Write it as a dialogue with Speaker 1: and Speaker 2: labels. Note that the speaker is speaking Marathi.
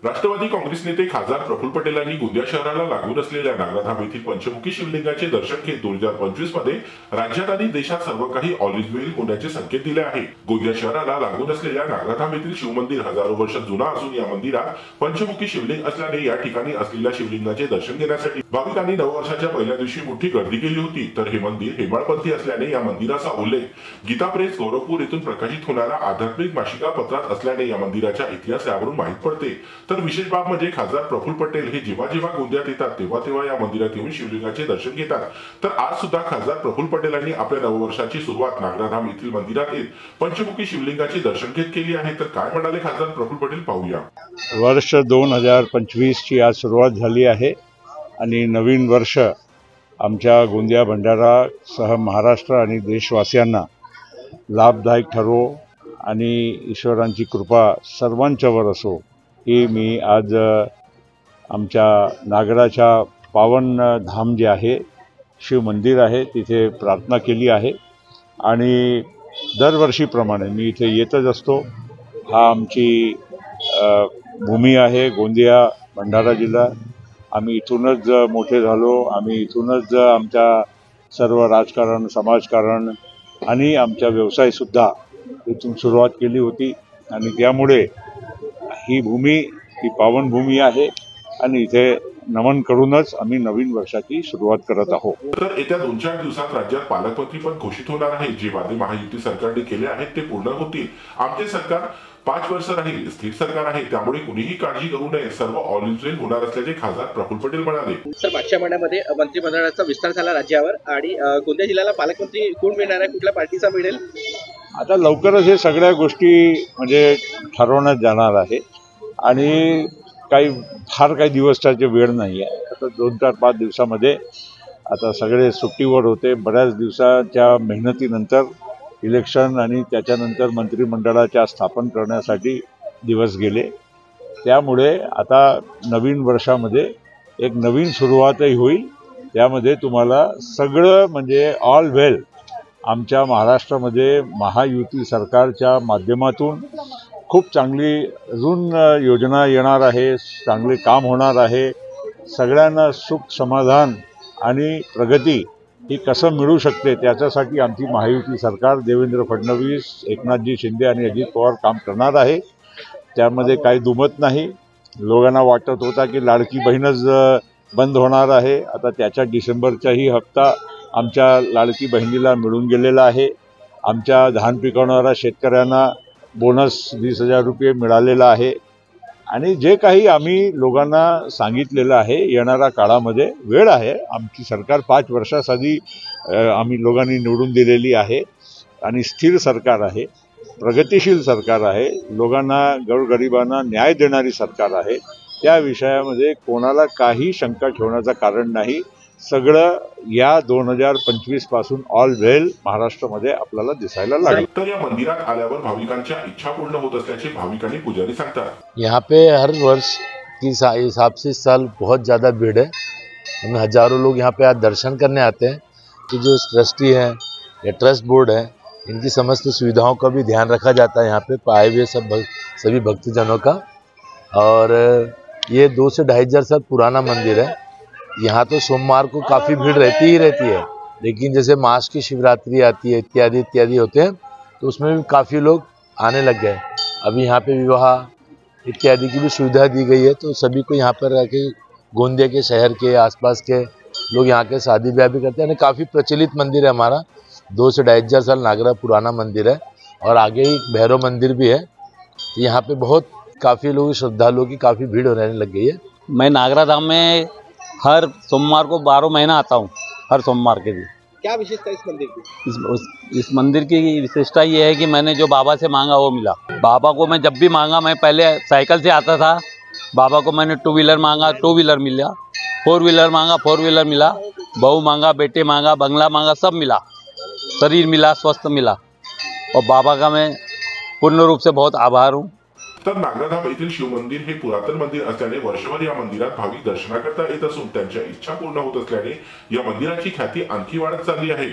Speaker 1: राष्ट्रवादी काँग्रेस नेते खासदार प्रफुल्ल पटेल यांनी गोंदिया शहराला लागून असलेल्या नागराधाम येथील पंचमुखी शिवलिंगाचे दर्शन घेत 2025 मध्ये राज्यात आणि देशात सर्व काही ऑल इज वेल होण्याचे संकेत दिले आहे। गोंदिया शहराला लागून असलेल्या नागराधाम येथील शिवमंदिर हजारो वर्ष जुना असून या मंदिरात पंचमुखी शिवलिंग असल्याने या ठिकाणी असलेल्या शिवलिंगाचे दर्शन घेण्यासाठी भाविकांनी नववर्षाच्या पहिल्या दिवशी मोठी गर्दी केली होती। तर हे मंदिर हेमाळपंथी असल्याने या मंदिराचा उल्लेख गीता प्रेस गोरखपूर येथून प्रकाशित होणाऱ्या आध्यात्मिक मासिका पत्रात असल्याने या मंदिराचा इतिहास यावरून माहित पडते। तर विशेष बाब म्हणजे खासदार प्रफुल्ल पटेल हे जेव्हा जेव्हा गोंदियात येतात तेव्हा या मंदिरात येऊन शिवलिंगाचे दर्शन घेतात। तर आज सुद्धा खासदार प्रफुल्ल पटेल यांनी आपल्या नववर्षाची सुरुवात नागराधाम येथील मंदिरात येत पंचमुखी शिवलिंगाचे दर्शन घेत केली आहे। तर काय म्हणाले खासदार प्रफुल्ल पटेल पाहूया।
Speaker 2: वर्ष 2025 ची आज सुरुवात झाली आहे आणि नवीन वर्ष आमच्या गोंदिया भंडारा सह महाराष्ट्र आणि देशवासियांना लाभदायक ठरो आणि ईश्वरांची कृपा सर्वांच्यावर असो ही मी आज आमच्या नागराच्या पावन धाम जे आहे शिव मंदिर आहे तिथे प्रार्थना केली आहे आणि दरवर्षीप्रमाणे मी इथे येतच असतो। हा आमची भूमी आहे गोंदिया भंडारा जिल्हा। आम्ही इथूनच मोठे झालो, आम्ही इथूनच आमच्या सर्व राजकारण समाजकारण आणि आमचा व्यवसायसुद्धा इथून सुरुवात केली होती आणि त्यामुळे ही भूमी ही पावन भूमी आहे आणि इथे नमन करूनच आम्ही नवीन वर्षाची सुरुवात करत आहोत।
Speaker 1: तर येत्या 2-4 दिवसात राज्यात पालकमंत्री पण घोषित होणार आहे। जे वादे महायुती सरकारने केले आहेत ते पूर्ण होतील। आमचे सरकार 5 वर्ष राहील, स्थिर सरकार आहे, त्यामुळे कुणीही काळजी करू नये, सर्व ऑल इज वेल होणार असल्याचे खासदार प्रफुल्ल पटेल म्हणाले।
Speaker 3: सर, मागच्या महिन्यामध्ये मंत्रिमंडळाचा विस्तार झाला राज्यावर आणि गोंदिया जिल्ह्याला पालकमंत्री कोण मिळणार आहे, कुठल्या पार्टीचा मिळेल?
Speaker 2: आता लवकरच हे सगळ्या गोष्टी म्हणजे ठरवण्यात जाणार आहे आणि काही दिवसाची वेळ नाही आहे। आता 2-4-5 दिवसामध्ये आता सगळे सुट्टीवर होते, बऱ्याच दिवसाच्या मेहनतीनंतर इलेक्शन आणि त्याच्यानंतर मंत्रिमंडळाच्या स्थापन करण्यासाठी दिवस गेले। त्यामुळे आता नवीन वर्षामध्ये एक नवीन सुरुवातही होईल। त्यामध्ये तुम्हाला सगळं म्हणजे ऑल वेल आमच्या महाराष्ट्रामध्ये महायुती सरकारच्या माध्यमातून खूप चांगली अजून योजना येणार आहे, चांगले काम होणार आहे। सगळ्यांना सुख समाधान आणि प्रगती ही कसं मिळू शकते त्याच्यासाठी आमची महायुती सरकार देवेंद्र फडणवीस, एकनाथजी शिंदे आणि अजित पवार काम करणार आहे। त्यामध्ये काही दुमत नाही। लोकांना वाटत होता की लाडकी बहीणच बंद होणार आहे, आता त्याच्या डिसेंबरचाही हप्ता आमच्या लाडकी बहिणीला मिळून गेलेला आहे। आमच्या धान पिकवणाऱ्या शेतकऱ्यांना बोनस 20,000 रुपये मिळालेला आहे आणि जे काही आम्ही लोकांना सांगितलेलं आहे येणाऱ्या काळामध्ये वेळ आहे। आमची सरकार 5 वर्षासाठी आम्ही लोकांनी निवडून दिलेली आहे आणि स्थिर सरकार आहे, प्रगतिशील सरकार आहे, लोकांना गोरगरिबांना न्याय देणारी सरकार आहे। त्या विषयामध्ये कोणाला काही शंका ठेवण्याचं कारण नाही। सगळं या 2025 पासून ऑल वेल महाराष्ट्रामध्ये आपल्याला दिसायला लागलं।
Speaker 1: तर या मंदिरात आल्यावर भाविकांच्या इच्छा पूर्ण होत असल्याचे भाविकांनी पुजारी सांगतात।
Speaker 4: यहाँ पे हर वर्ष की हिसाब से इस साल बहुत ज़्यादा भीड़ है। हमें हजारों लोग यहाँ पे आज दर्शन करने आते हैं कि जो ट्रस्टी हैं या ट्रस्ट बोर्ड है इनकी समस्त सुविधाओं का भी ध्यान रखा जाता है यहाँ पे आए हुए सभी भक्तजनों का। और ये 2 से 2,500 साल पुराना मंदिर है। यहाँ तो सोमवार को काफ़ी भीड़ रहती ही रहती है, लेकिन जैसे मास की शिवरात्रि आती है इत्यादि इत्यादि होते हैं तो उसमें भी काफ़ी लोग आने लग गए। अभी यहाँ पे विवाह इत्यादि की भी सुविधा दी गई है, तो सभी को यहाँ पर रह के गोंदिया के शहर के आसपास के लोग यहाँ के शादी ब्याह भी करते हैं। काफ़ी प्रचलित मंदिर है हमारा, 2 से 2,500 साल नागरा पुराना मंदिर है और आगे ही भैरव मंदिर भी है। तो यहाँ पे बहुत काफ़ी लोग श्रद्धालुओं की काफ़ी भीड़ रहने लग गई है।
Speaker 5: मैं नागरा धाम में हर सोमवार को 12 महीना आता हूँ, हर सोमवार के दिन।
Speaker 3: क्या विशेषता इस मंदिर की?
Speaker 5: इस मंदिर की विशेषता ये है कि मैंने जो बाबा से मांगा वो मिला। बाबा को मैं जब भी मांगा, मैं पहले साइकिल से आता था, बाबा को मैंने 2 व्हीलर मांगा 2 व्हीलर मिला, 4 व्हीलर मांगा 4 व्हीलर मिला, बहू मांगा, बेटे मांगा, बंगला मांगा, सब मिला, शरीर मिला, स्वस्थ मिला। और बाबा का मैं पूर्ण रूप से बहुत आभार हूँ।
Speaker 1: तर नागराधाम येथील शिव मंदिर हे पुरातन मंदिर असल्याने वर्षभर या मंदिरात भाविक दर्शनाकरता येत असून त्यांच्या इच्छा पूर्ण होत असल्याने या मंदिराची ख्याती आणखी वाढत चालली आहे।